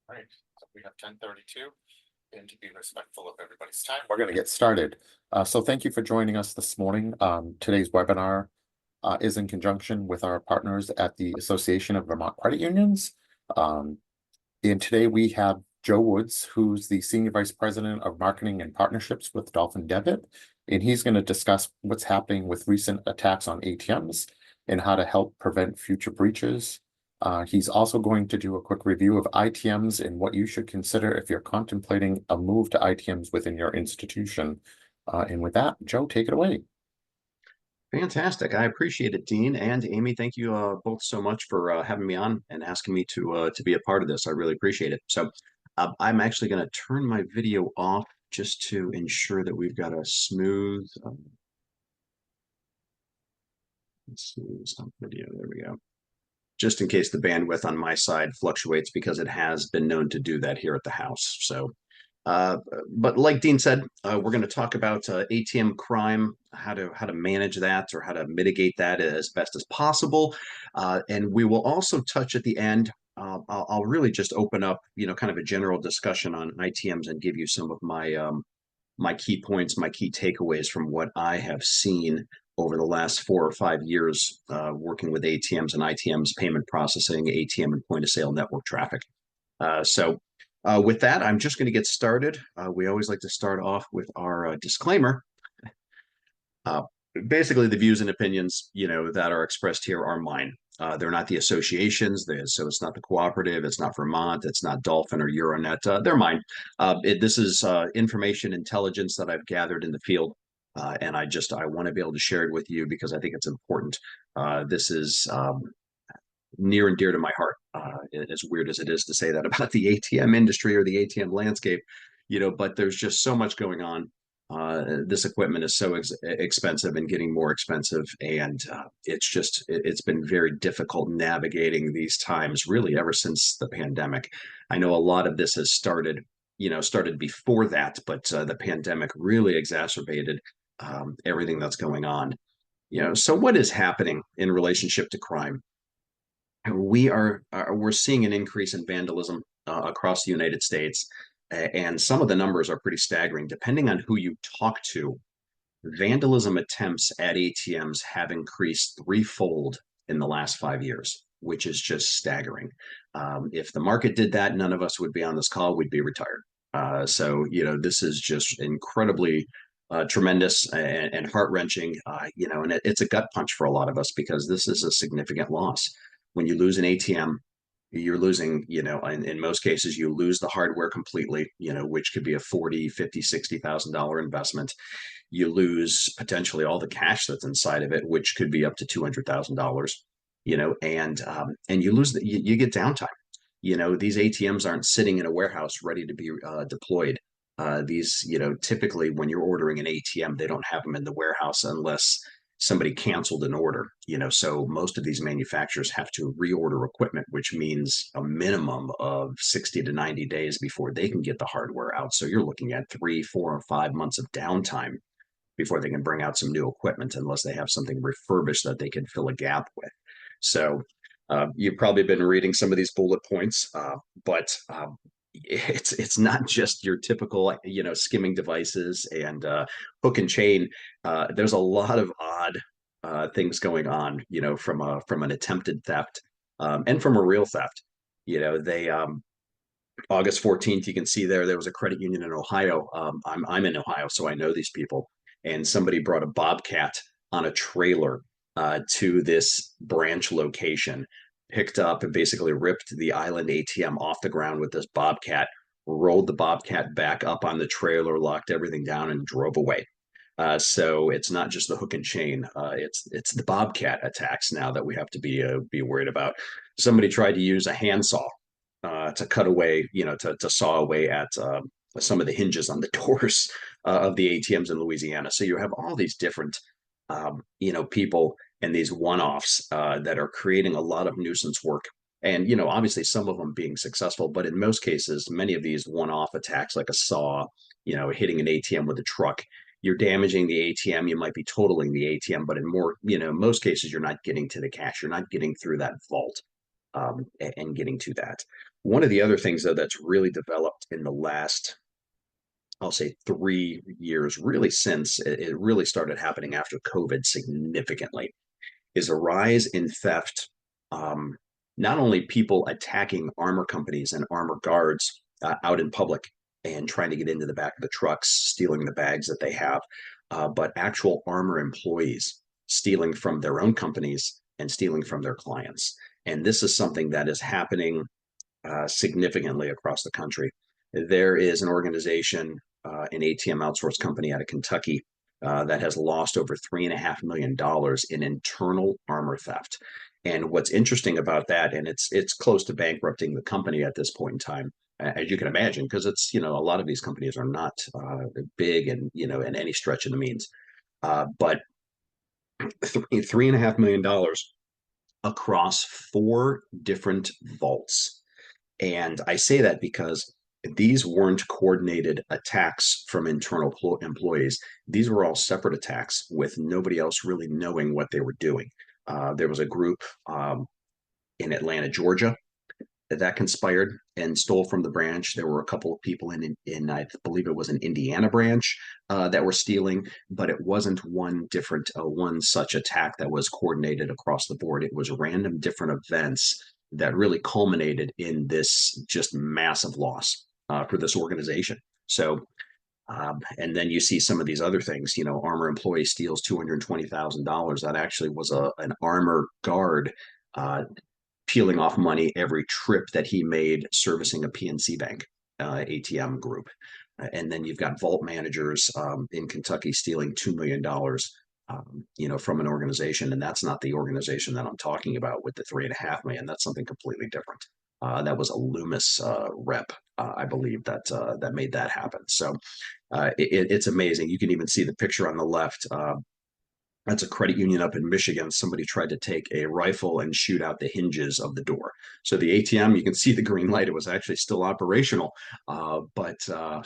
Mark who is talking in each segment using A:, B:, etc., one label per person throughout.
A: Right, so we have 10:32, and to be respectful of everybody's time, we're going to get started. So thank you for joining us this morning. Today's webinar is in conjunction with our partners at the Association of Vermont Credit Unions. And today we have Joe Woods, who's the Senior Vice President of Marketing and Partnerships with Dolphin Debit. And he's going to discuss what's happening with recent attacks on ATMs and how to help prevent future breaches. He's also going to do a quick review of ITMs and what you should consider if you're contemplating a move to ITMs within your institution. And with that, Joe, take it away.
B: Fantastic. I appreciate it, Dean and Amy. Thank you both so much for having me on and asking me to be a part of this. I really appreciate it. So I'm actually going to turn my video off just to ensure that we've got a smooth, let's see, stop video. There we go. Just in case the bandwidth on my side fluctuates, because it has been known to do that here at the house. So uh, but like Dean said, we're going to talk about ATM crime, how to manage that or how to mitigate that as best as possible, and we will also touch at the end. I'll really just open up, kind of a general discussion on ITMs and give you some of my key points, my key takeaways from what I have seen over the last 4 or 5 years working with ATMs and ITMs, payment processing, ATM and point of sale network traffic. So with that, I'm just going to get started. We always like to start off with our disclaimer. Uh, Basically, the views and opinions, that are expressed here are mine. They're not the associations, so it's not the cooperative, it's not Vermont, it's not Dolphin or Euronet. They're mine. This is information intelligence that I've gathered in the field, and I want to be able to share it with you because I think it's important. This is near and dear to my heart. As weird as it is to say that about the ATM industry or the ATM landscape, but there's just so much going on. This equipment is so expensive and getting more expensive, and it's been very difficult navigating these times, really ever since the pandemic. I know a lot of this has started before that, but the pandemic really exacerbated everything that's going on. So what is happening in relationship to crime? We're seeing an increase in vandalism across the United States, and some of the numbers are pretty staggering. Depending on who you talk to, vandalism attempts at ATMs have increased threefold in the last 5 years, which is just staggering. If the market did that, none of us would be on this call. We'd be retired. So this is just incredibly tremendous and heart-wrenching, and it's a gut punch for a lot of us because this is a significant loss. When you lose an ATM, you're losing, in most cases, you lose the hardware completely, which could be a 40, 50, $60,000 investment. You lose potentially all the cash that's inside of it, which could be up to $200,000, and you get downtime. These ATMs aren't sitting in a warehouse ready to be deployed. Typically when you're ordering an ATM, they don't have them in the warehouse unless somebody canceled an order. So most of these manufacturers have to reorder equipment, which means a minimum of 60 to 90 days before they can get the hardware out. So you're looking at 3, 4, or 5 months of downtime before they can bring out some new equipment, unless they have something refurbished that they can fill a gap with. So you've probably been reading some of these bullet points, but it's not just your typical skimming devices and hook and chain. There's a lot of odd things going on, from an attempted theft, and from a real theft. They August 14th, you can see there was a credit union in Ohio. I'm in Ohio, so I know these people, and somebody brought a bobcat on a trailer to this branch location, picked up and basically ripped the island ATM off the ground with this bobcat, rolled the bobcat back up on the trailer, locked everything down, and drove away. So it's not just the hook and chain; it's the bobcat attacks now that we have to be worried about. Somebody tried to use a handsaw to cut away, to saw away at some of the hinges on the doors of the ATMs in Louisiana. So you have all these different, people and these one-offs that are creating a lot of nuisance work. And, obviously some of them being successful, but in most cases, many of these one-off attacks, like a saw, hitting an ATM with a truck, you're damaging the ATM, you might be totaling the ATM, but in most cases, you're not getting to the cash. You're not getting through that vault. and getting to that. One of the other things, though, that's really developed in the last, I'll say, 3 years, really since it really started happening after COVID significantly, is a rise in theft. Um, Not only people attacking armor companies and armor guards out in public and trying to get into the back of the trucks, stealing the bags that they have, but actual armor employees stealing from their own companies and stealing from their clients. And this is something that is happening significantly across the country. There is an organization, an ATM outsourced company out of Kentucky, that has lost over $3.5 million in internal armor theft. And what's interesting about that, and it's close to bankrupting the company at this point in time, as you can imagine, because it's, a lot of these companies are not big and, in any stretch of the means. But $3.5 million across 4 different vaults. And I say that because these weren't coordinated attacks from internal employees. These were all separate attacks with nobody else really knowing what they were doing. There was a group in Atlanta, Georgia, that conspired and stole from the branch. There were a couple of people in I believe it was an Indiana branch that were stealing, but it wasn't one such attack that was coordinated across the board. It was random different events that really culminated in this just massive loss for this organization. So, and then you see some of these other things. Armor employee steals $220,000. That actually was an armor guard peeling off money every trip that he made servicing a PNC Bank ATM group. And then you've got vault managers in Kentucky stealing $2 million, from an organization, and that's not the organization that I'm talking about with the 3.5 million. That's something completely different. That was a Loomis rep, I believe, that made that happen. So it's amazing. You can even see the picture on the left. That's a credit union up in Michigan. Somebody tried to take a rifle and shoot out the hinges of the door. So the ATM, you can see the green light. It was actually still operational, but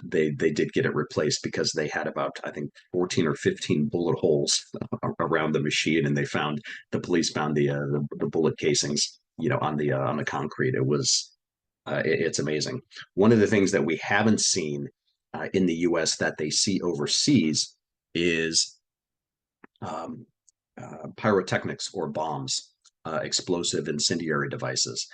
B: they did get it replaced because they had about, I think, 14 or 15 bullet holes around the machine, and the police found the bullet casings, on the concrete. It's amazing. One of the things that we haven't seen in the U.S. that they see overseas is pyrotechnics or bombs, explosive incendiary devices.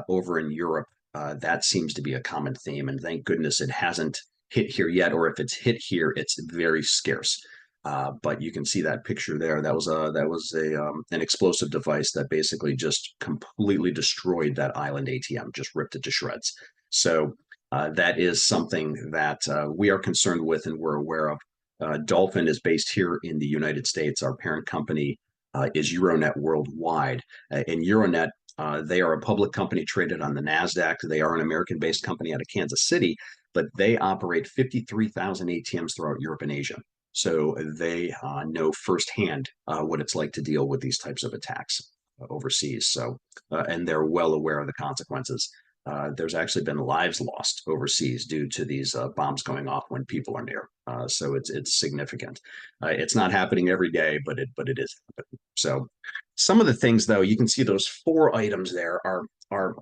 B: Over in Europe, that seems to be a common theme, and thank goodness it hasn't hit here yet, or if it's hit here, it's very scarce. But you can see that picture there. That was an explosive device that basically just completely destroyed that island ATM, just ripped it to shreds. So that is something that we are concerned with and we're aware of. Dolphin is based here in the United States. Our parent company is Euronet Worldwide. And Euronet, they are a public company traded on the NASDAQ. They are an American-based company out of Kansas City, but they operate 53,000 ATMs throughout Europe and Asia. So they know firsthand what it's like to deal with these types of attacks overseas. So, and they're well aware of the consequences. There's actually been lives lost overseas due to these bombs going off when people are near. So it's significant. It's not happening every day, but it is happening. So some of the things, though, you can see those 4 items there are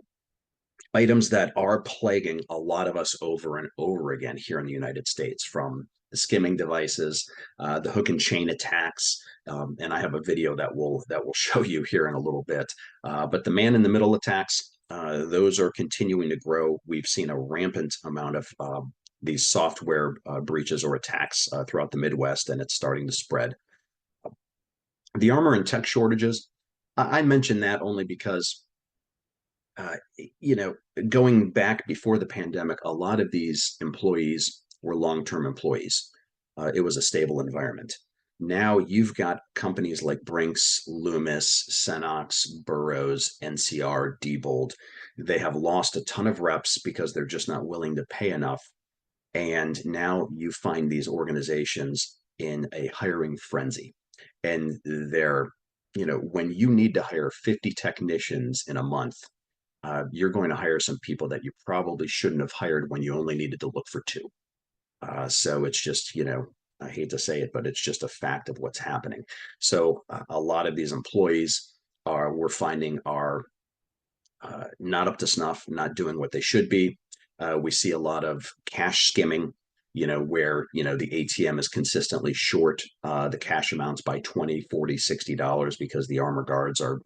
B: items that are plaguing a lot of us over and over again here in the United States, from the skimming devices, the hook and chain attacks, and I have a video that will show you here in a little bit. But the man in the middle attacks, those are continuing to grow. We've seen a rampant amount of these software breaches or attacks throughout the Midwest, and it's starting to spread. The armor and tech shortages, I mention that only because, uh, going back before the pandemic, a lot of these employees were long-term employees. It was a stable environment. Now you've got companies like Brinks, Loomis, Xerox, Burroughs, NCR, Diebold. They have lost a ton of reps because they're just not willing to pay enough. And now you find these organizations in a hiring frenzy. And when you need to hire 50 technicians in a month, you're going to hire some people that you probably shouldn't have hired when you only needed to look for 2. So it's just, I hate to say it, but it's just a fact of what's happening. So a lot of these employees we're finding are not up to snuff, not doing what they should be. We see a lot of cash skimming, where, the ATM is consistently short the cash amounts by 20, 40, $60 because the armor guards are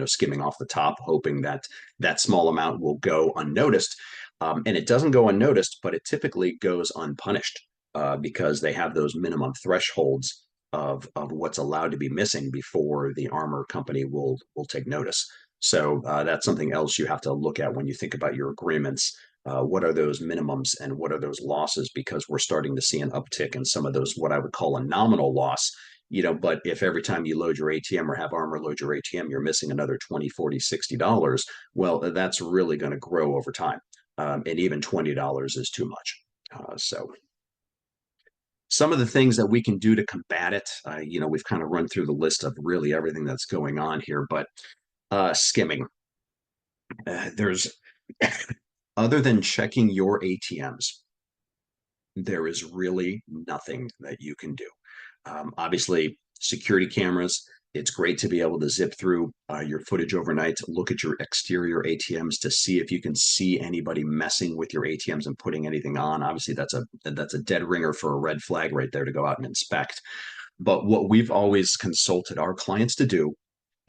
B: skimming off the top, hoping that that small amount will go unnoticed. And it doesn't go unnoticed, but it typically goes unpunished because they have those minimum thresholds of what's allowed to be missing before the armor company will take notice. So that's something else you have to look at when you think about your agreements. What are those minimums and what are those losses? Because we're starting to see an uptick in some of those, what I would call a nominal loss. But if every time you load your ATM or have armor load your ATM, you're missing another 20, 40, $60, well, that's really going to grow over time. And even $20 is too much. So some of the things that we can do to combat it, we've kind of run through the list of really everything that's going on here, but skimming. There's other than checking your ATMs, there is really nothing that you can do. Obviously, security cameras, it's great to be able to zip through your footage overnight, look at your exterior ATMs to see if you can see anybody messing with your ATMs and putting anything on. Obviously, that's a dead ringer for a red flag right there to go out and inspect. But what we've always consulted our clients to do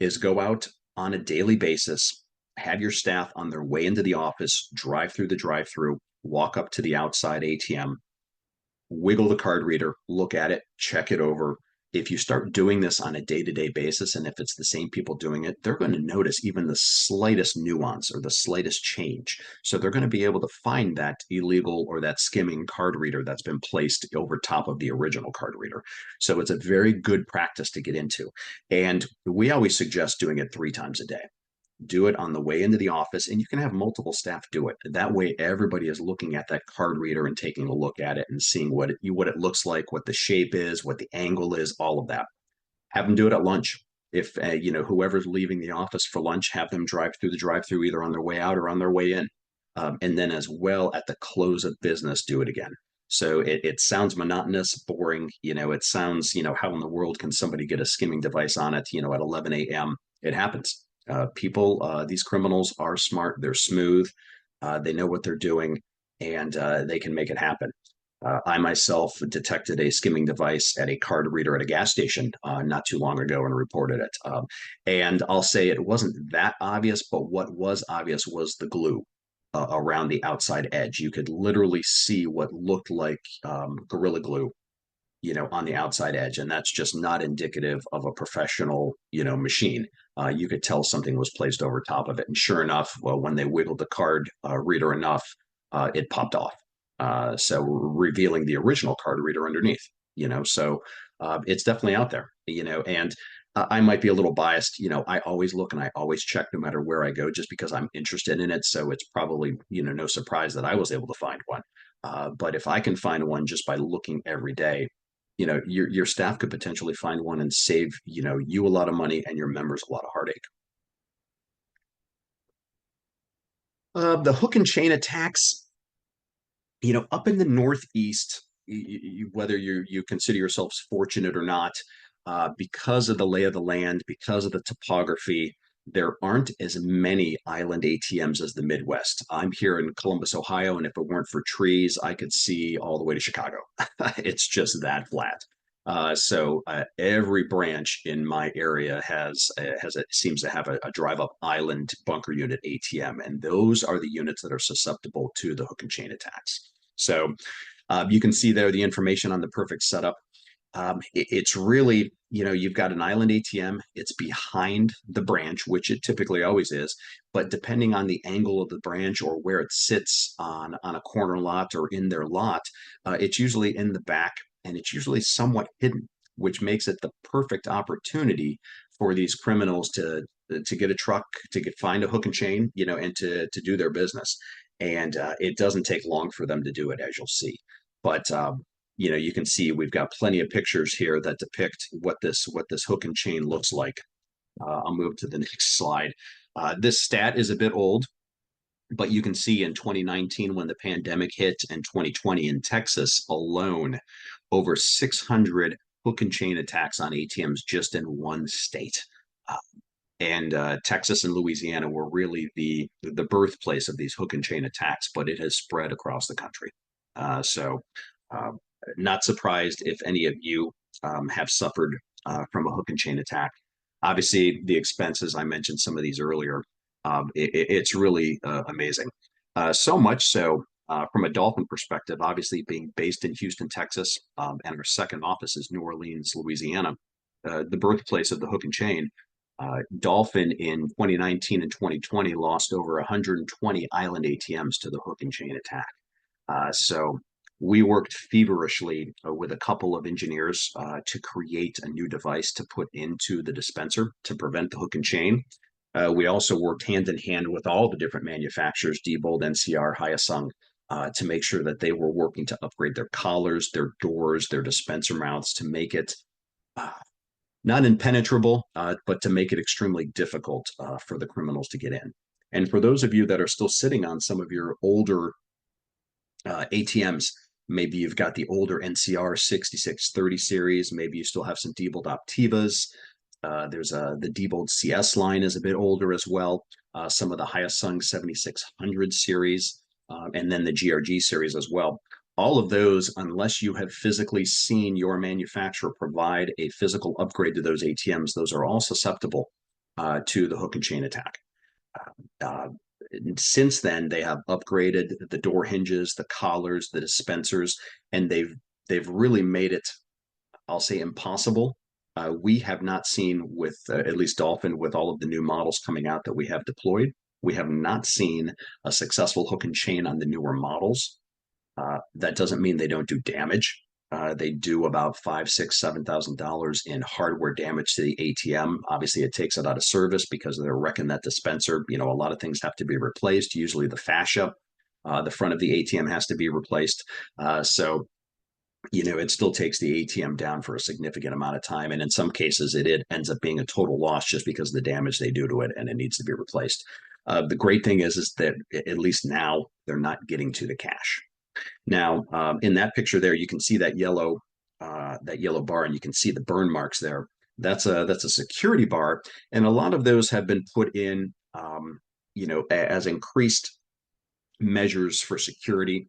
B: is go out on a daily basis, have your staff on their way into the office, drive through the drive through, walk up to the outside ATM, wiggle the card reader, look at it, check it over. If you start doing this on a day-to-day basis, and if it's the same people doing it, they're going to notice even the slightest nuance or the slightest change. So they're going to be able to find that illegal or that skimming card reader that's been placed over top of the original card reader. So it's a very good practice to get into. And we always suggest doing it 3 times a day. Do it on the way into the office, and you can have multiple staff do it. That way, everybody is looking at that card reader and taking a look at it and seeing what it looks like, what the shape is, what the angle is, all of that. Have them do it at lunch. If whoever's leaving the office for lunch, have them drive through the drive-through either on their way out or on their way in, and then as well at the close of business, do it again. So it sounds monotonous, boring. It sounds, how in the world can somebody get a skimming device on it, at 11 a.m.? It happens. These criminals are smart. They're smooth. They know what they're doing, and they can make it happen. I myself detected a skimming device at a card reader at a gas station not too long ago and reported it. And I'll say it wasn't that obvious, but what was obvious was the glue around the outside edge. You could literally see what looked like Gorilla Glue, on the outside edge. And that's just not indicative of a professional, machine. You could tell something was placed over top of it. And sure enough, well, when they wiggled the card reader enough, it popped off. So revealing the original card reader underneath, so it's definitely out there, and I might be a little biased. I always look and I always check no matter where I go, just because I'm interested in it. So it's probably, no surprise that I was able to find one. But if I can find one just by looking every day, your staff could potentially find one and save, you a lot of money and your members a lot of heartache. The hook and chain attacks, up in the Northeast, whether you consider yourselves fortunate or not, because of the lay of the land, because of the topography, there aren't as many island ATMs as the Midwest. I'm here in Columbus, Ohio, and if it weren't for trees, I could see all the way to Chicago. It's just that flat. So every branch in my area seems to have a drive up island bunker unit ATM, and those are the units that are susceptible to the hook and chain attacks. So you can see there the information on the perfect setup. It's really, you've got an island ATM, it's behind the branch, which it typically always is, but depending on the angle of the branch or where it sits on a corner lot or in their lot, it's usually in the back and it's usually somewhat hidden, which makes it the perfect opportunity for these criminals to get a truck, find a hook and chain, and to do their business. And it doesn't take long for them to do it, as you'll see. But you can see we've got plenty of pictures here that depict what this hook and chain looks like. I'll move to the next slide. This stat is a bit old, but you can see in 2019 when the pandemic hit and 2020 in Texas alone, over 600 hook and chain attacks on ATMs just in one state. And Texas and Louisiana were really the birthplace of these hook and chain attacks, but it has spread across the country. So, uh, not surprised if any of you have suffered from a hook and chain attack. Obviously, the expenses, I mentioned some of these earlier. It's really amazing. So much so, from a Dolphin perspective, obviously being based in Houston, Texas, and our second office is New Orleans, Louisiana, the birthplace of the hook and chain. Dolphin in 2019 and 2020 lost over 120 island ATMs to the hook and chain attack. So we worked feverishly with a couple of engineers to create a new device to put into the dispenser to prevent the hook and chain. We also worked hand in hand with all the different manufacturers, Diebold, NCR, Hyosung, to make sure that they were working to upgrade their collars, their doors, their dispenser mounts to make it uh, not impenetrable, but to make it extremely difficult for the criminals to get in. And for those of you that are still sitting on some of your older ATMs, maybe you've got the older NCR 6630 series, maybe you still have some Diebold Optivas. There's the Diebold CS line is a bit older as well. Some of the Hyosung 7600 series, and then the GRG series as well. All of those, unless you have physically seen your manufacturer provide a physical upgrade to those ATMs, those are all susceptible to the hook and chain attack. Uh, since then, they have upgraded the door hinges, the collars, the dispensers, and they've really made it, I'll say, impossible. We have not seen with at least Dolphin with all of the new models coming out that we have deployed. We have not seen a successful hook and chain on the newer models. That doesn't mean they don't do damage. They do about $5, $6, $7,000 in hardware damage to the ATM. Obviously, it takes it out of service because they're wrecking that dispenser. You know, a lot of things have to be replaced. Usually, the fascia, the front of the ATM has to be replaced. So, you know, it still takes the ATM down for a significant amount of time, and in some cases, it ends up being a total loss just because of the damage they do to it, and it needs to be replaced. The great thing is that at least now they're not getting to the cash. Now, in that picture there, you can see that yellow bar, and you can see the burn marks there. That's a security bar, and a lot of those have been put in, you know, as increased measures for security.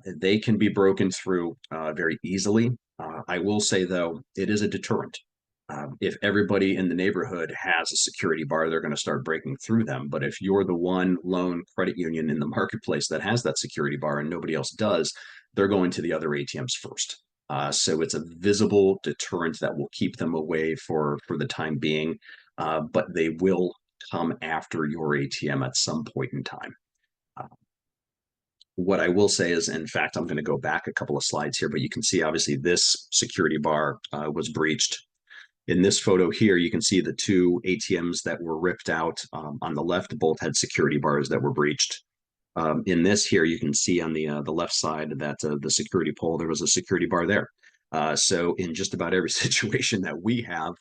B: They can be broken through very easily. I will say, though, it is a deterrent. If everybody in the neighborhood has a security bar, they're going to start breaking through them. But if you're the one lone credit union in the marketplace that has that security bar and nobody else does, they're going to the other ATMs first. So it's a visible deterrent that will keep them away for the time being, but they will come after your ATM at some point in time. Uh, what I will say is, in fact, I'm going to go back a couple of slides here, but you can see obviously this security bar was breached. In this photo here, you can see the two ATMs that were ripped out on the left. Both had security bars that were breached. In this here, you can see on the left side that the security pole, there was a security bar there. So in just about every situation that we have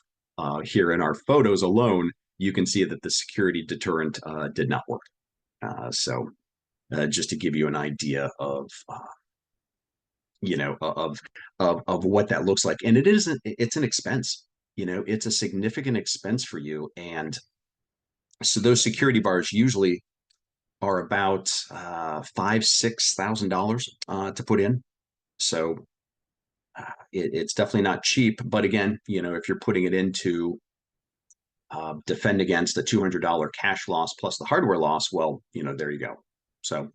B: here in our photos alone, you can see that the security deterrent did not work. So just to give you an idea of you know of what that looks like, and it's an expense. You know, it's a significant expense for you, and so those security bars usually are about $5,000-$6,000 to put in. So it's definitely not cheap. But again, you know, if you're putting it into defend against a $200 cash loss plus the hardware loss, well, you know, there you go. So,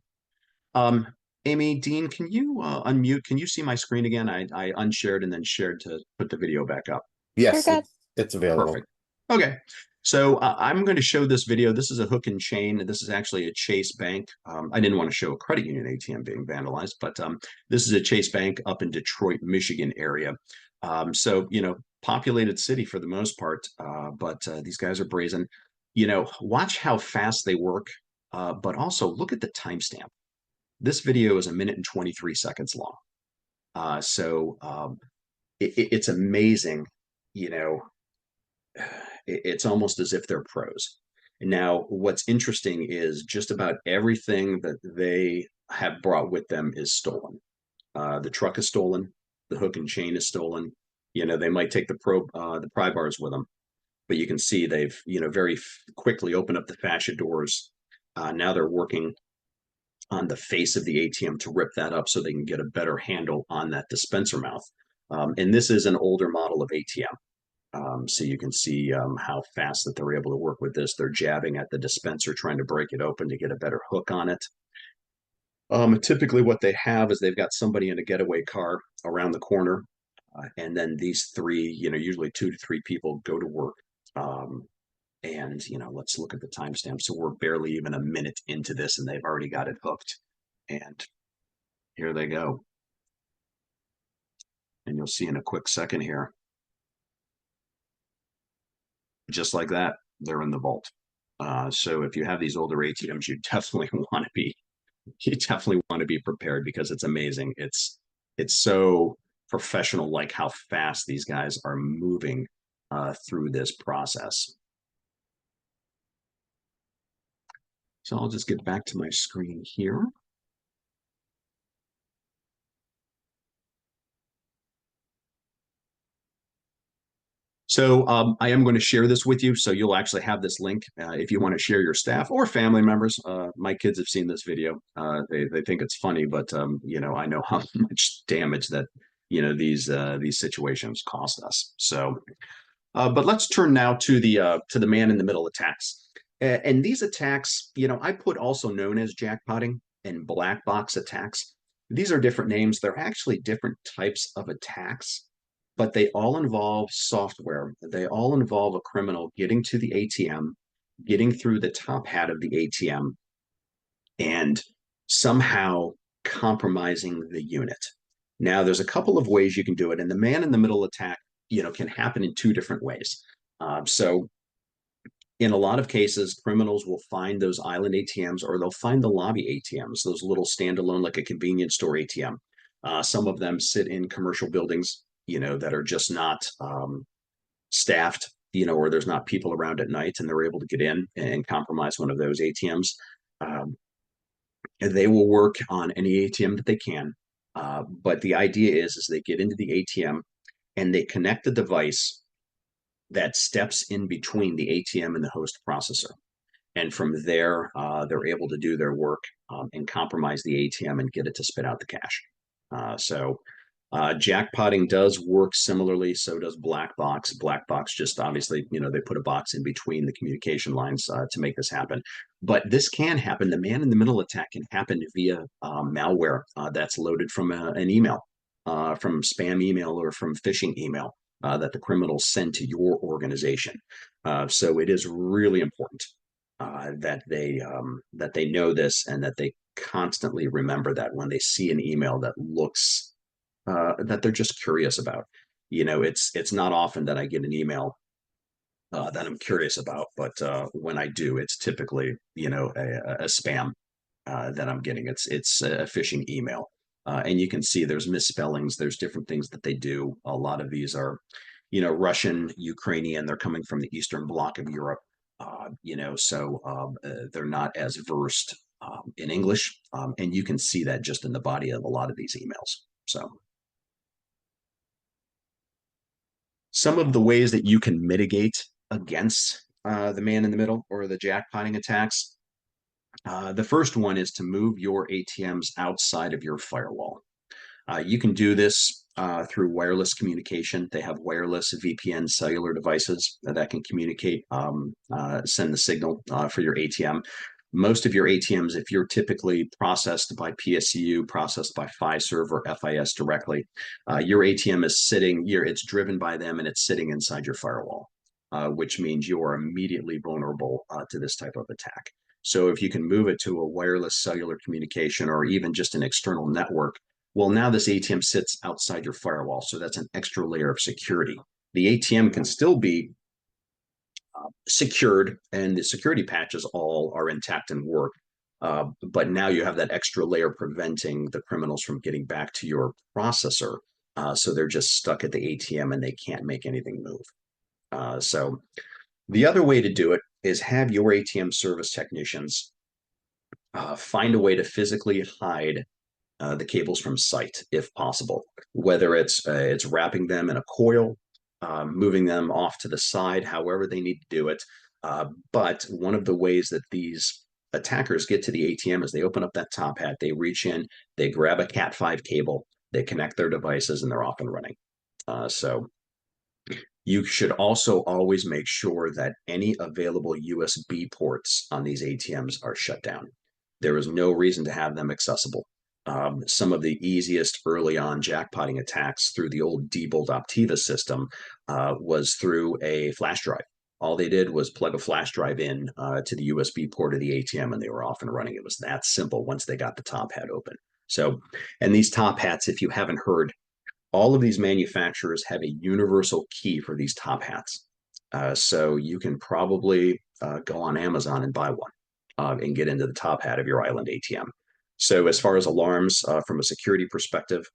B: um, Amy, Dean, can you unmute? Can you see my screen again? I unshared and then shared to put the video back up.
C: You're
A: Yes,
C: good.
A: it's available.
B: Perfect. Okay. So I'm going to show this video. This is a hook and chain. This is actually a Chase Bank. I didn't want to show a credit union ATM being vandalized, but this is a Chase Bank up in Detroit, Michigan area. So, you know, populated city for the most part, but these guys are brazen. You know, watch how fast they work, but also look at the timestamp. This video is 1 minute and 23 seconds long. It's amazing, you know, it's almost as if they're pros. Now, what's interesting is just about everything that they have brought with them is stolen. The truck is stolen. The hook and chain is stolen. You know, they might take the pry bars with them. But you can see they've, very quickly opened up the fascia doors. Now they're working on the face of the ATM to rip that up so they can get a better handle on that dispenser mouth. And this is an older model of ATM. So you can see how fast that they're able to work with this. They're jabbing at the dispenser, trying to break it open to get a better hook on it. Typically what they have is they've got somebody in a getaway car around the corner. And then these three, usually 2 to 3 people go to work. And, let's look at the timestamp. So we're barely even a minute into this and they've already got it hooked. And here they go. And you'll see in a quick second here. Just like that, they're in the vault. So if you have these older ATMs, you definitely want to be prepared because it's amazing. It's so professional, like how fast these guys are moving through this process. So I'll just get back to my screen here. So I am going to share this with you. So you'll actually have this link if you want to share your staff or family members. My kids have seen this video. They think it's funny, but I know how much damage that these situations cost us. So, but let's turn now to the man in the middle attacks. And these attacks, I put also known as jackpotting and black box attacks. These are different names. They're actually different types of attacks, but they all involve software. They all involve a criminal getting to the ATM, getting through the top hat of the ATM, and somehow compromising the unit. Now, there's a couple of ways you can do it, and the man in the middle attack, can happen in 2 different ways. So in a lot of cases, criminals will find those island ATMs or they'll find the lobby ATMs, those little standalone, like a convenience store ATM. Some of them sit in commercial buildings, that are just not staffed, or there's not people around at night and they're able to get in and compromise one of those ATMs. And they will work on any ATM that they can. But the idea is they get into the ATM and they connect the device that steps in between the ATM and the host processor. And from there, they're able to do their work and compromise the ATM and get it to spit out the cash. So jackpotting does work similarly. So does black box. Black box just obviously, they put a box in between the communication lines to make this happen. But this can happen. The man in the middle attack can happen via malware that's loaded from an email, from spam email or from phishing email. That the criminals send to your organization. So it is really important that they know this and that they constantly remember that when they see an email that looks that they're just curious about. It's not often that I get an email that I'm curious about, but when I do, it's typically a spam that I'm getting. It's a phishing email. And you can see there's misspellings, there's different things that they do. A lot of these are, Russian, Ukrainian, they're coming from the Eastern Bloc of Europe, so they're not as versed in English. And you can see that just in the body of a lot of these emails. So some of the ways that you can mitigate against the man in the middle or the jackpotting attacks. The first one is to move your ATMs outside of your firewall. You can do this through wireless communication. They have wireless VPN cellular devices that can communicate, send the signal for your ATM. Most of your ATMs, if you're typically processed by PSU, processed by Fiserv or FIS directly, your ATM is it's driven by them and it's sitting inside your firewall, which means you are immediately vulnerable to this type of attack. So if you can move it to a wireless cellular communication or even just an external network, well, now this ATM sits outside your firewall. So that's an extra layer of security. The ATM can still be secured and the security patches all are intact and work. But now you have that extra layer preventing the criminals from getting back to your processor. So they're just stuck at the ATM and they can't make anything move. So the other way to do it is have your ATM service technicians find a way to physically hide the cables from sight if possible, whether it's wrapping them in a coil moving them off to the side, however they need to do it. But one of the ways that these attackers get to the ATM is they open up that top hat, they reach in, they grab a Cat5 cable, they connect their devices, and they're off and running. So you should also always make sure that any available USB ports on these ATMs are shut down. There is no reason to have them accessible. Some of the easiest early on jackpotting attacks through the old Diebold Optiva system was through a flash drive. All they did was plug a flash drive in to the USB port of the ATM and they were off and running. It was that simple once they got the top hat open. So, and these top hats, if you haven't heard, all of these manufacturers have a universal key for these top hats. So you can probably go on Amazon and buy one and get into the top hat of your island ATM. So as far as alarms from a security perspective,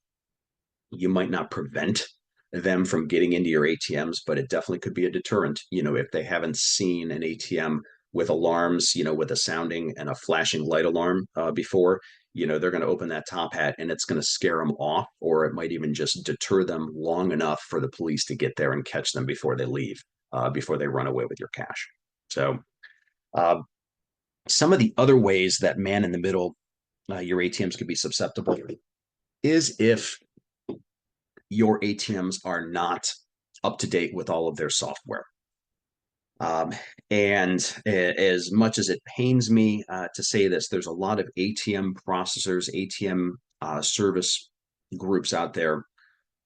B: you might not prevent them from getting into your ATMs, but it definitely could be a deterrent. If they haven't seen an ATM with alarms, with a sounding and a flashing light alarm before, they're going to open that top hat and it's going to scare them off, or it might even just deter them long enough for the police to get there and catch them before they leave, before they run away with your cash. So, uh, some of the other ways that man in the middle, your ATMs could be susceptible is if your ATMs are not up to date with all of their software. And as much as it pains me to say this, there's a lot of ATM processors, ATM service groups out there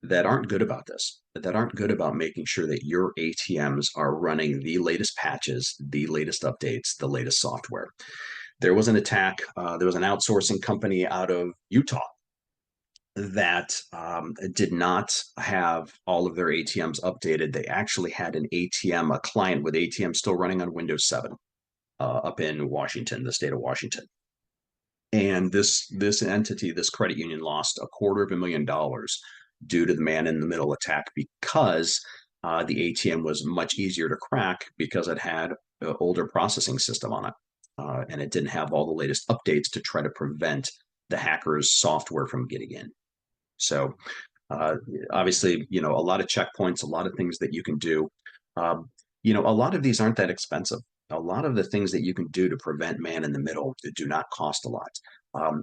B: that aren't good about this, that aren't good about making sure that your ATMs are running the latest patches, the latest updates, the latest software. There was an attack, there was an outsourcing company out of Utah that did not have all of their ATMs updated. They actually had an ATM, a client with ATM still running on Windows 7 up in Washington, the state of Washington. And this entity, this credit union, lost $250,000 due to the man in the middle attack because the ATM was much easier to crack because it had an older processing system on it. And it didn't have all the latest updates to try to prevent the hackers' software from getting in. So obviously, a lot of checkpoints, a lot of things that you can do. A lot of these aren't that expensive. A lot of the things that you can do to prevent man in the middle do not cost a lot.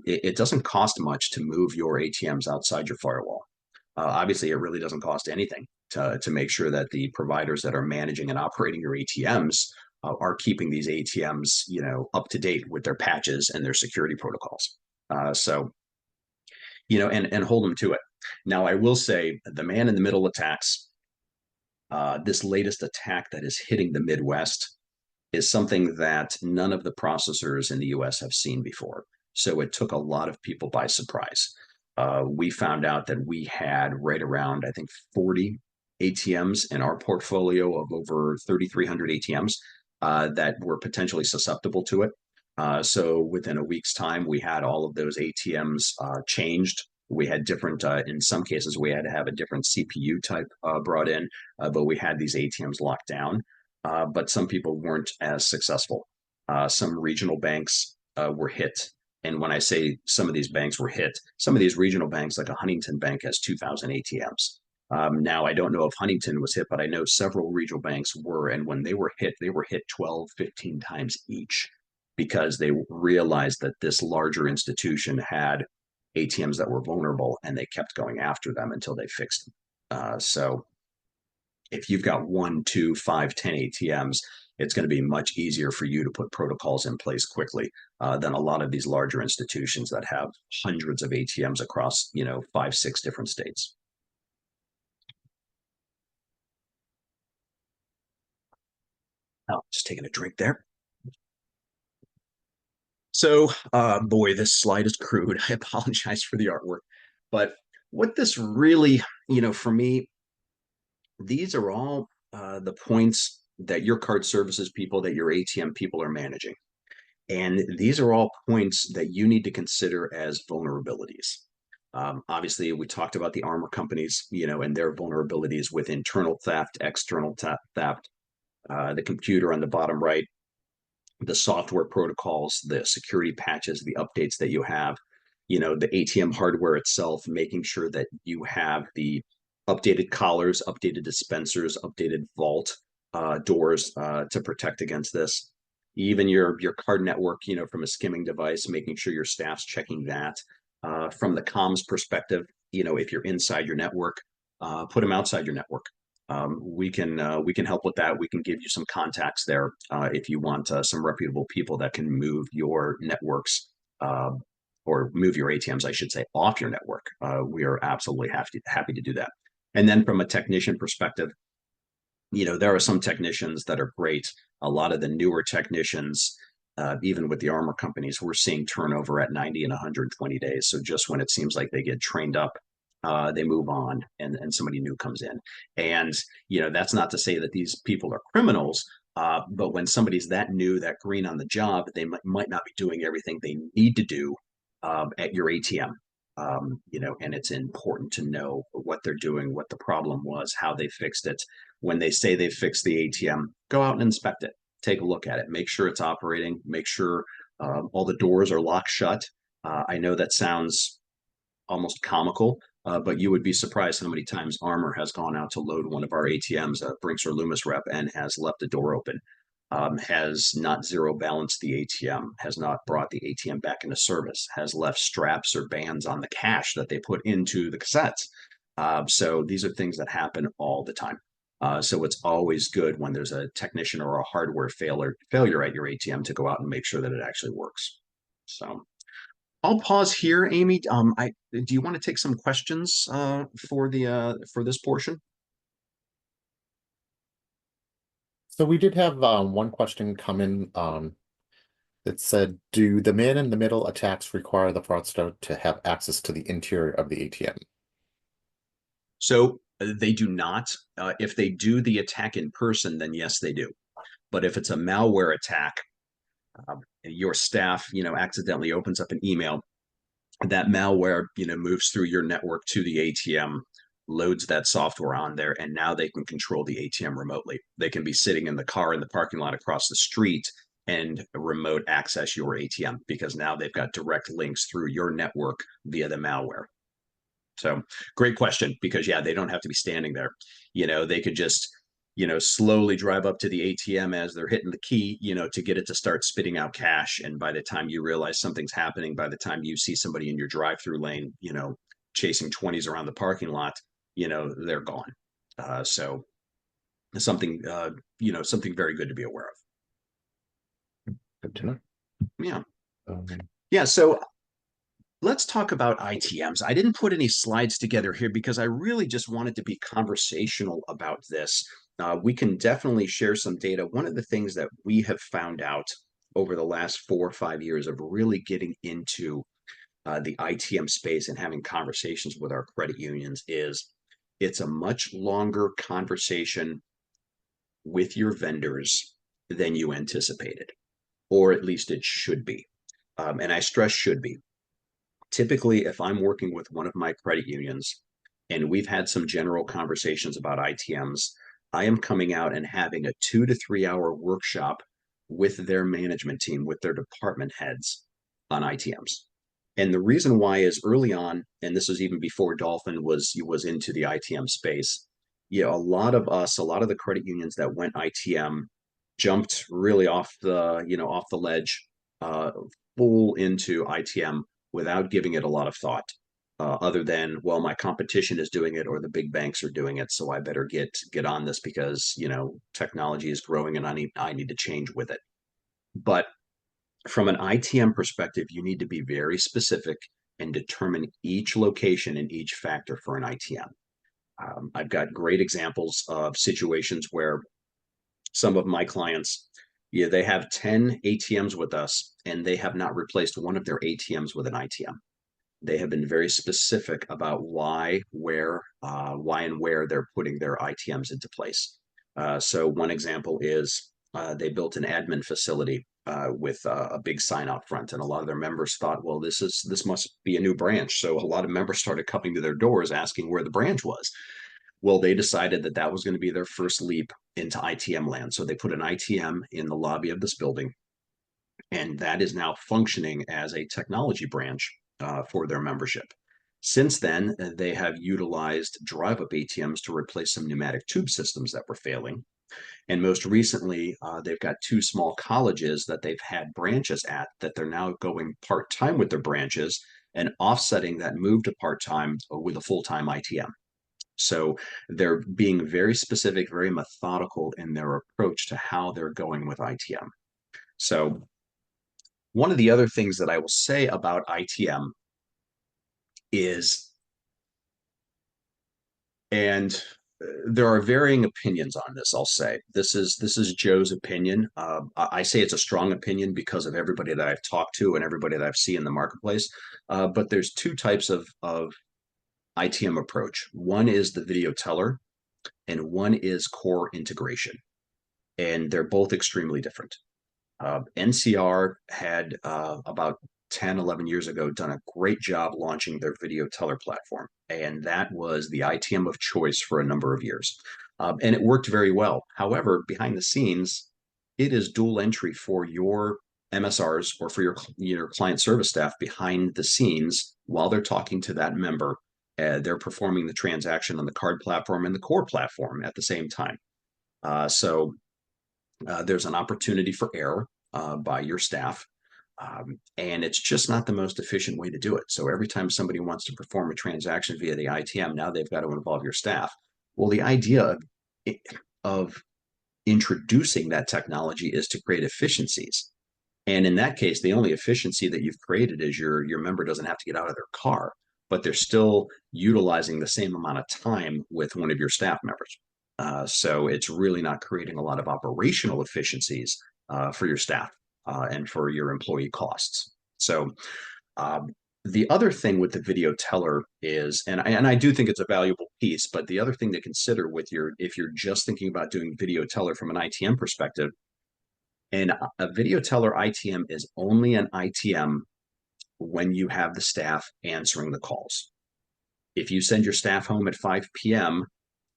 B: It doesn't cost much to move your ATMs outside your firewall. Obviously, it really doesn't cost anything to make sure that the providers that are managing and operating your ATMs are keeping these ATMs, up to date with their patches and their security protocols. And hold them to it. Now, I will say the man in the middle attacks, this latest attack that is hitting the Midwest is something that none of the processors in the US have seen before. So it took a lot of people by surprise. We found out that we had right around, I think, 40 ATMs in our portfolio of over 3,300 ATMs that were potentially susceptible to it. So within a week's time, we had all of those ATMs changed. We had different, in some cases, we had to have a different CPU type brought in, but we had these ATMs locked down. But some people weren't as successful. Some regional banks were hit. And when I say some of these banks were hit, some of these regional banks, like a Huntington Bank, has 2,000 ATMs. Now, I don't know if Huntington was hit, but I know several regional banks were. And when they were hit 12, 15 times each because they realized that this larger institution had ATMs that were vulnerable and they kept going after them until they fixed them. So if you've got 1, 2, 5, 10 ATMs, it's going to be much easier for you to put protocols in place quickly than a lot of these larger institutions that have hundreds of ATMs across, 5, 6 different states. Oh, just taking a drink there. So, boy, this slide is crude. I apologize for the artwork. But what this really, for me, these are all the points that your card services people, that your ATM people are managing. And these are all points that you need to consider as vulnerabilities. Obviously, we talked about the armor companies, and their vulnerabilities with internal theft, external theft, the computer on the bottom right, the software protocols, the security patches, the updates that you have, the ATM hardware itself, making sure that you have the updated collars, updated dispensers, updated vault doors to protect against this. Even your card network, from a skimming device, making sure your staff's checking that. From the comms perspective, if you're inside your network, put them outside your network. We can help with that. We can give you some contacts there if you want some reputable people that can move your networks uh, or move your ATMs, I should say, off your network. We are absolutely happy to do that. And then from a technician perspective, there are some technicians that are great. A lot of the newer technicians, even with the armor companies, we're seeing turnover at 90 and 120 days. So just when it seems like they get trained up, they move on and somebody new comes in. And, that's not to say that these people are criminals, but when somebody's that new, that green on the job, they might not be doing everything they need to do at your ATM. And it's important to know what they're doing, what the problem was, how they fixed it. When they say they fixed the ATM, go out and inspect it. Take a look at it. Make sure it's operating. Make sure all the doors are locked shut. I know that sounds almost comical, but you would be surprised how many times Armor has gone out to load one of our ATMs, Brinks or Loomis rep, and has left the door open. Has not zero balanced the ATM, has not brought the ATM back into service, has left straps or bands on the cash that they put into the cassettes. So these are things that happen all the time. So it's always good when there's a technician or a hardware failure at your ATM to go out and make sure that it actually works. So I'll pause here, Amy. Do you want to take some questions for this portion?
A: So we did have one question come in that said, do the man-in-the-middle attacks require the fraudster to have access to the interior of the ATM?
B: So they do not. If they do the attack in person, then yes, they do. But if it's a malware attack, your staff, accidentally opens up an email, that malware, moves through your network to the ATM, loads that software on there, and now they can control the ATM remotely. They can be sitting in the car in the parking lot across the street and remote access your ATM because now they've got direct links through your network via the malware. So great question because yeah, they don't have to be standing there. They could just, slowly drive up to the ATM as they're hitting the key, to get it to start spitting out cash. And by the time you realize something's happening, by the time you see somebody in your drive-through lane, chasing 20s around the parking lot, they're gone. So something, something very good to be aware of.
A: Good to know.
B: Yeah.
A: Um,
B: Yeah. So let's talk about ITMs. I didn't put any slides together here because I really just wanted to be conversational about this. We can definitely share some data. One of the things that we have found out over the last 4 or 5 years of really getting into the ITM space and having conversations with our credit unions is it's a much longer conversation with your vendors than you anticipated, or at least it should be. And I stress should be. Typically, if I'm working with one of my credit unions and we've had some general conversations about ITMs, I am coming out and having a 2 to 3 hour workshop with their management team, with their department heads on ITMs. And the reason why is early on, and this was even before Dolphin was into the ITM space. A lot of us, a lot of the credit unions that went ITM jumped really off the ledge, full into ITM without giving it a lot of thought, other than, well, my competition is doing it or the big banks are doing it, so I better get on this because technology is growing and I need to change with it. But from an ITM perspective, you need to be very specific and determine each location and each factor for an ITM. I've got great examples of situations where some of my clients, yeah, they have 10 ATMs with us and they have not replaced one of their ATMs with an ITM. They have been very specific about why and where they're putting their ITMs into place. So one example is they built an admin facility with a big sign out front, and a lot of their members thought, well, this must be a new branch. So a lot of members started coming to their doors asking where the branch was. Well, they decided that that was going to be their first leap into ITM land. So they put an ITM in the lobby of this building, and that is now functioning as a technology branch for their membership. Since then, they have utilized drive-up ATMs to replace some pneumatic tube systems that were failing. And most recently, they've got two small colleges that they've had branches at that they're now going part-time with their branches and offsetting that move to part-time with a full-time ITM. So they're being very specific, very methodical in their approach to how they're going with ITM. So one of the other things that I will say about ITM is, and there are varying opinions on this. I'll say this is Joe's opinion. I say it's a strong opinion because of everybody that I've talked to and everybody that I've seen in the marketplace. But there's two types of ITM approach. One is the video teller, and one is core integration, and they're both extremely different. NCR had about 10, 11 years ago done a great job launching their video teller platform. And that was the ITM of choice for a number of years. And it worked very well. However, behind the scenes, it is dual entry for your MSRs or for your client service staff behind the scenes while they're talking to that member. They're performing the transaction on the card platform and the core platform at the same time. So there's an opportunity for error by your staff. And it's just not the most efficient way to do it. So every time somebody wants to perform a transaction via the ITM, now they've got to involve your staff. Well, the idea of introducing that technology is to create efficiencies. And in that case, the only efficiency that you've created is your member doesn't have to get out of their car, but they're still utilizing the same amount of time with one of your staff members. So it's really not creating a lot of operational efficiencies for your staff and for your employee costs. So the other thing with the video teller is, and I do think it's a valuable piece, but the other thing to consider with if you're just thinking about doing video teller from an ITM perspective, and a video teller ITM is only an ITM when you have the staff answering the calls. If you send your staff home at 5 p.m.,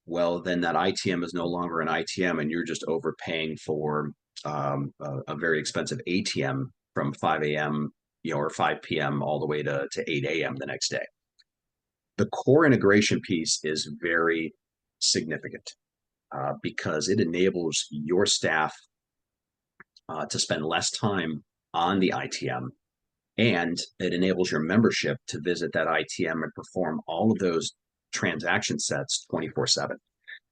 B: well, then that ITM is no longer an ITM and you're just overpaying for a very expensive ATM from 5 a.m. Or 5 p.m. all the way to 8 a.m. the next day. The core integration piece is very significant because it enables your staff to spend less time on the ITM, and it enables your membership to visit that ITM and perform all of those transaction sets 24/7.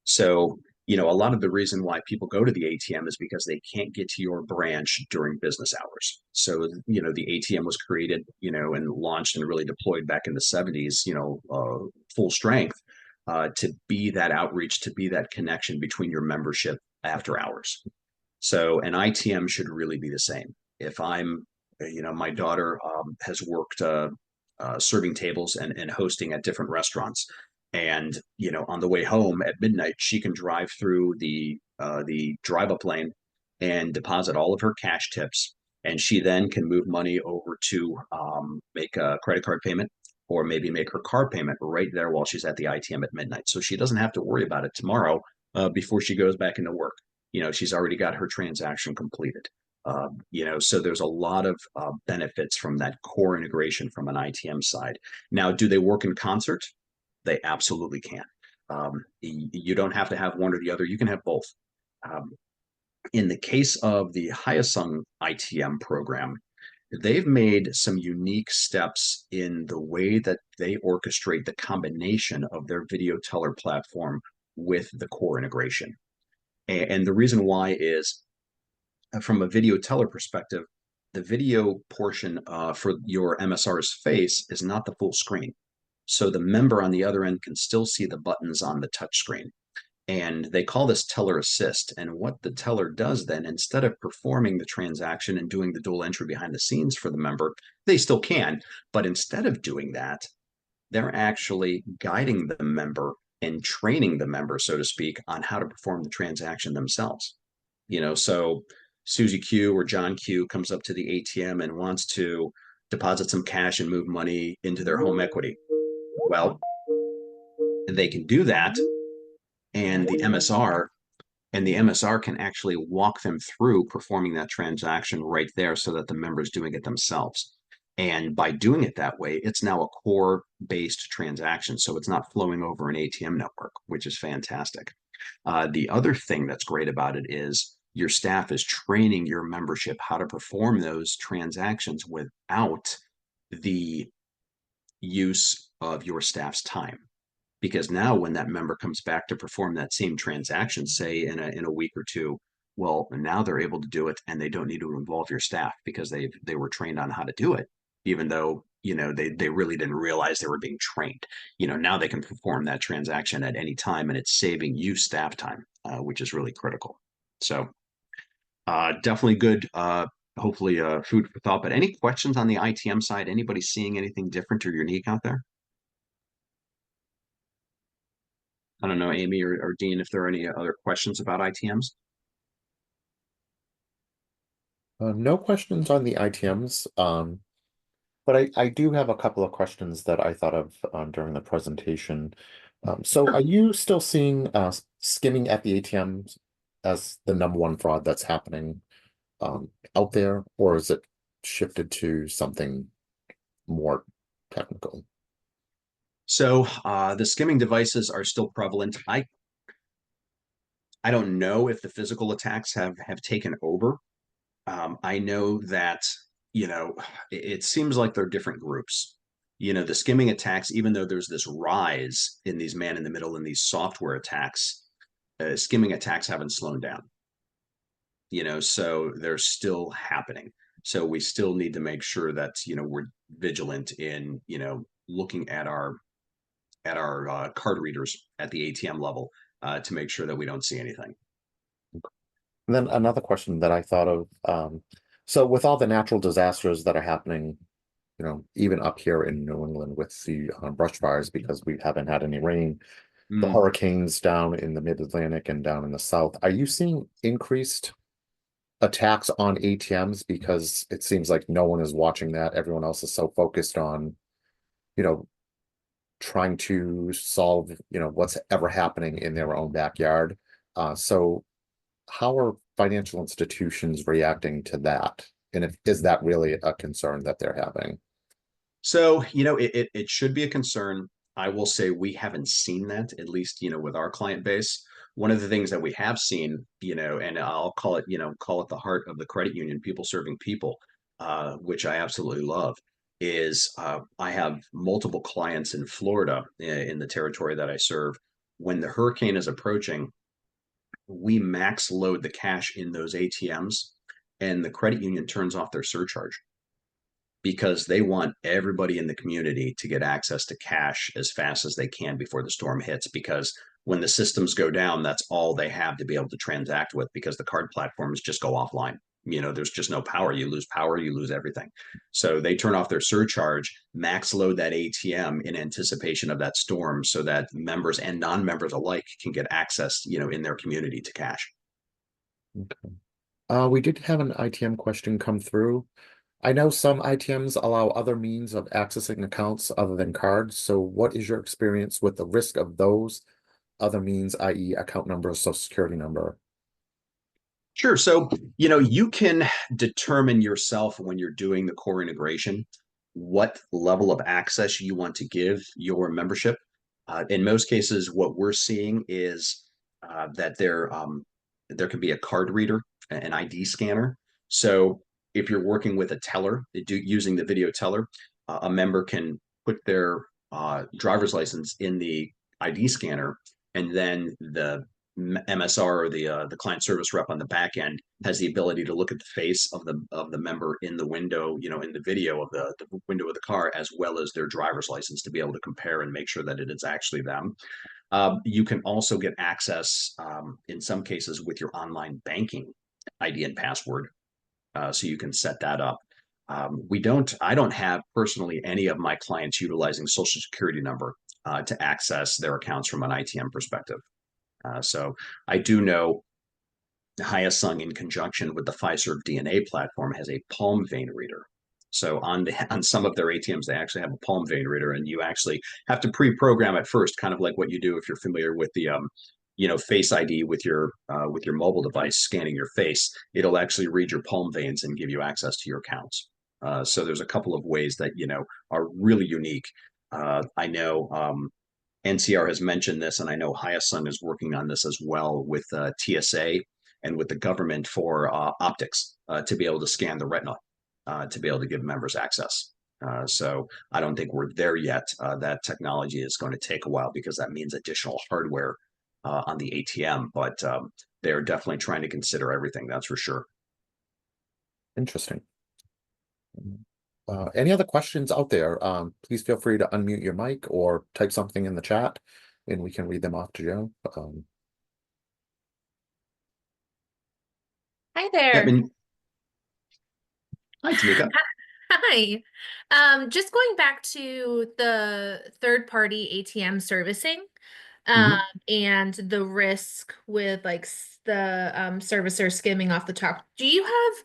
B: So, a lot of the reason why people go to the ATM is because they can't get to your branch during business hours. So, the ATM was created, and launched and really deployed back in the 70s, full strength to be that outreach, to be that connection between your membership after hours. So an ITM should really be the same. If my daughter has worked serving tables and hosting at different restaurants. And, on the way home at midnight, she can drive through the drive-up lane and deposit all of her cash tips. And she then can move money over to make a credit card payment or maybe make her car payment right there while she's at the ITM at midnight. So she doesn't have to worry about it tomorrow before she goes back into work. She's already got her transaction completed. So there's a lot of benefits from that core integration from an ITM side. Now, do they work in concert? They absolutely can. You don't have to have one or the other. You can have both. In the case of the Hyosung ITM program, they've made some unique steps in the way that they orchestrate the combination of their video teller platform with the core integration. And the reason why is from a video teller perspective, the video portion for your MSR's face is not the full screen. So the member on the other end can still see the buttons on the touch screen. And they call this teller assist. And what the teller does then, instead of performing the transaction and doing the dual entry behind the scenes for the member, they still can. But instead of doing that, they're actually guiding the member and training the member, so to speak, on how to perform the transaction themselves. So Susie Q or John Q comes up to the ATM and wants to deposit some cash and move money into their home equity. Well, they can do that, and the MSR can actually walk them through performing that transaction right there so that the member's doing it themselves. And by doing it that way, it's now a core based transaction. So it's not flowing over an ATM network, which is fantastic. The other thing that's great about it is your staff is training your membership how to perform those transactions without the use of your staff's time. Because now when that member comes back to perform that same transaction, say in a week or two, well, now they're able to do it and they don't need to involve your staff because they were trained on how to do it, even though they really didn't realize they were being trained. Now they can perform that transaction at any time and it's saving you staff time, which is really critical. So definitely good. Hopefully food for thought. But any questions on the ITM side? Anybody seeing anything different or unique out there? I don't know, Amy or Dean, if there are any other questions about ITMs.
A: No questions on the ITMs, but I do have a couple of questions that I thought of during the presentation. So are you still seeing skimming at the ATMs as the number one fraud that's happening out there, or is it shifted to something more technical?
B: So the skimming devices are still prevalent. I don't know if the physical attacks have taken over. I know that, it seems like they're different groups. The skimming attacks, even though there's this rise in these man in the middle and these software attacks, skimming attacks haven't slowed down. So they're still happening. So we still need to make sure that, we're vigilant in, looking at our card readers at the ATM level to make sure that we don't see anything.
A: And then another question that I thought of, so with all the natural disasters that are happening, even up here in New England with the brush fires, because we haven't had any rain, the
B: Mm.
A: hurricanes down in the mid-Atlantic and down in the south, are you seeing increased attacks on ATMs? Because it seems like no one is watching that. Everyone else is so focused on, you know, trying to solve, what's ever happening in their own backyard. So how are financial institutions reacting to that? And is that really a concern that they're having?
B: So, it should be a concern. I will say we haven't seen that, at least, with our client base. One of the things that we have seen, and I'll call it the heart of the credit union, people serving people, which I absolutely love, is I have multiple clients in Florida in the territory that I serve. When the hurricane is approaching, we max load the cash in those ATMs, and the credit union turns off their surcharge because they want everybody in the community to get access to cash as fast as they can before the storm hits. Because when the systems go down, that's all they have to be able to transact with because the card platforms just go offline. There's just no power. You lose power, you lose everything. So they turn off their surcharge, max load that ATM in anticipation of that storm so that members and non-members alike can get access, in their community to cash.
A: Okay. We did have an ITM question come through. I know some ITMs allow other means of accessing accounts other than cards. So what is your experience with the risk of those other means, i.e. account number, social security number?
B: Sure. So, you can determine yourself when you're doing the core integration what level of access you want to give your membership. In most cases, what we're seeing is that there can be a card reader, an ID scanner. So, if you're working with a teller, using the video teller, a member can put their driver's license in the ID scanner, and then the MSR or the client service rep on the back end has the ability to look at the face of the member in the window, in the video of the window of the car, as well as their driver's license to be able to compare and make sure that it is actually them. You can also get access in some cases with your online banking ID and password, so you can set that up. I don't have personally any of my clients utilizing social security number to access their accounts from an ITM perspective. So I do know Hyosung, in conjunction with the Fiserv DNA platform, has a palm vein reader. So on some of their ATMs, they actually have a palm vein reader, and you actually have to pre-program it first, kind of like what you do if you're familiar with the Face ID with your mobile device scanning your face. It'll actually read your palm veins and give you access to your accounts. So there's a couple of ways that, are really unique. I know NCR has mentioned this, and I know Hyosung is working on this as well with TSA and with the government for optics to be able to scan the retina to be able to give members access. So I don't think we're there yet. That technology is going to take a while because that means additional hardware on the ATM, but they're definitely trying to consider everything, that's for sure.
A: Interesting. Any other questions out there? Please feel free to unmute your mic or type something in the chat and we can read them off to Joe.
C: Hi
B: Yeah, I
C: there.
B: mean, hi, Tamika.
C: Hi. Just going back to the third-party ATM servicing, um,
B: Mhm.
C: and the risk with like the servicer skimming off the top. Do you have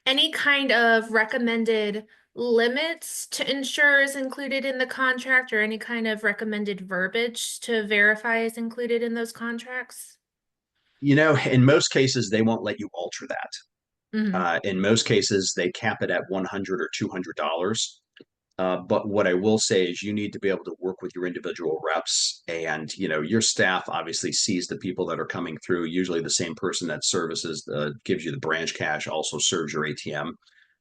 C: any kind of recommended limits to insurers included in the contract or any kind of recommended verbiage to verify is included in those contracts?
B: In most cases, they won't let you alter that.
C: Hmm.
B: In most cases, they cap it at 100 or $200. But what I will say is you need to be able to work with your individual reps, and your staff obviously sees the people that are coming through. Usually the same person that services gives you the branch cash also serves your ATM.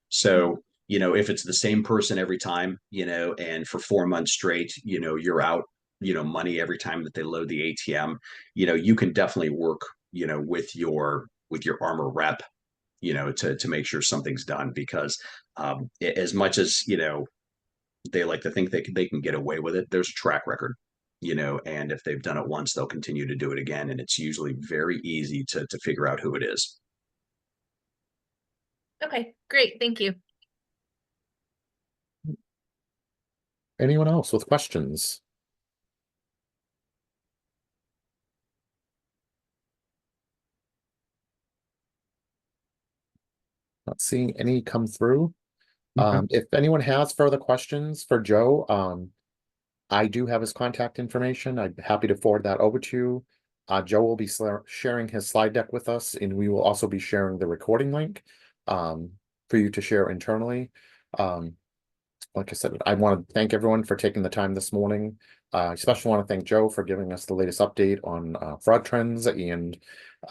B: So if it's the same person every time, and for 4 months straight, you're out money every time that they load the ATM, you can definitely work with your armor rep, to make sure something's done, because as much as they like to think they can get away with it, there's a track record, and if they've done it once, they'll continue to do it again, and it's usually very easy to figure out who it is.
C: Okay, great. Thank you.
A: Anyone else with questions? Not seeing any come through.
B: Okay.
A: If anyone has further questions for Joe, I do have his contact information. I'd be happy to forward that over to you. Joe will be sharing his slide deck with us, and we will also be sharing the recording link for you to share internally. Like I said, I want to thank everyone for taking the time this morning. I especially want to thank Joe for giving us the latest update on fraud trends and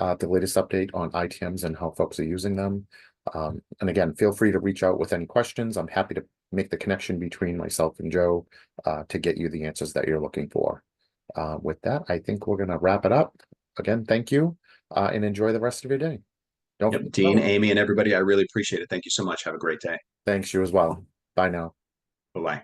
A: the latest update on ITMs and how folks are using them. And again, feel free to reach out with any questions. I'm happy to make the connection between myself and Joe to get you the answers that you're looking for. With that, I think we're going to wrap it up. Again, thank you and enjoy the rest of your day. Don't
B: Yep.
A: forget to
B: Dean,
A: vote.
B: Amy, and everybody, I really appreciate it. Thank you so much. Have a great day.
A: Thanks, you as well. Bye now.
B: Bye bye.